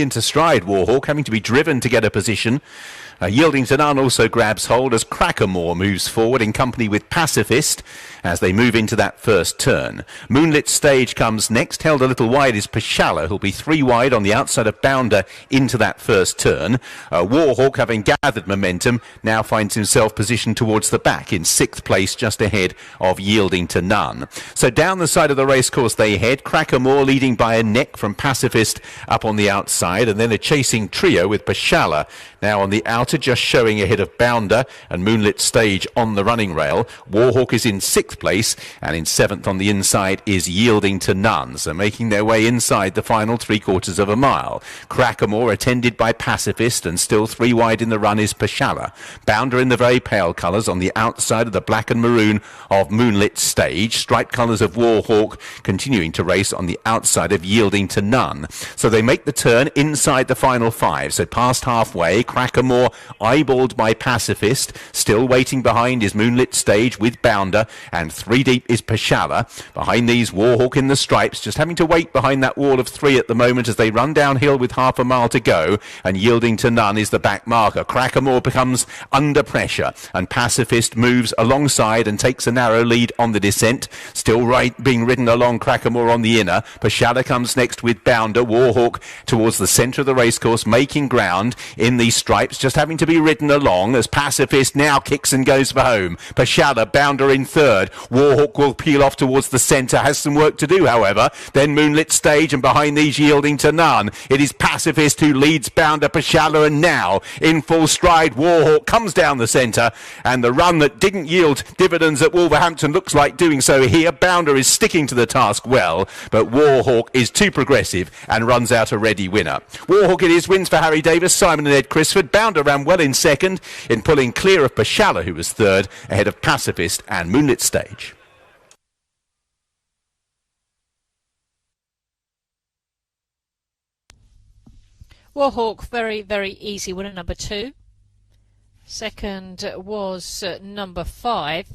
into stride. Warhawk having to be driven to get a position. Yielding to none also grabs hold as Crackamore moves forward in company with Pacifist as they move into that first turn. Moonlit Stage comes next. Held a little wide is Pashala, who'll be 3 wide on the outside of Bounder into that first turn. Warhawk, having gathered momentum, now finds himself positioned towards the back in 6th place, just ahead of Yielding to None. So down the side of the racecourse they head. Crackamore leading by a neck from Pacifist up on the outside, and then a chasing trio with Pashala now on the outer, just showing ahead of Bounder and Moonlit Stage on the running rail. Warhawk is in 6th place, and in 7th on the inside is Yielding to None. So making their way inside the final 3/4 of a mile. Crackamore attended by Pacifist, and still 3 wide in the run is Pashala. Bounder in the very pale colours on the outside of the black and maroon of Moonlit Stage. Striped colours of Warhawk continuing to race on the outside of Yielding to None. So they make the turn inside the final 5. So past halfway, Crackamore eyeballed by Pacifist. Still waiting behind is Moonlit Stage with Bounder, and 3 deep is Pashala. Behind these, Warhawk in the stripes, just having to wait behind that wall of 3 at the moment as they run downhill with half a mile to go, and Yielding to None is the back marker. Crackamore becomes under pressure, and Pacifist moves alongside and takes a narrow lead on the descent. Still being ridden along, Crackamore on the inner. Pashala comes next with Bounder. Warhawk towards the centre of the racecourse, making ground in these stripes, just having to be ridden along as Pacifist now kicks and goes for home. Pashala, Bounder in 3rd. Warhawk will peel off towards the centre, has some work to do, however. Then Moonlit Stage, and behind these Yielding to None. It is Pacifist who leads Bounder, Pashala, and now in full stride, Warhawk comes down the centre, and the run that didn't yield dividends at Wolverhampton looks like doing so here. Bounder is sticking to the task well, but Warhawk is too progressive and runs out a ready winner. Warhawk it is, wins for Harry Davis, Simon and Ed Crisford. Bounder ran well in 2nd in pulling clear of Pashala, who was 3rd, ahead of Pacifist and Moonlit Stage. Warhawk, very, very easy winner, number 2. Second was number 5.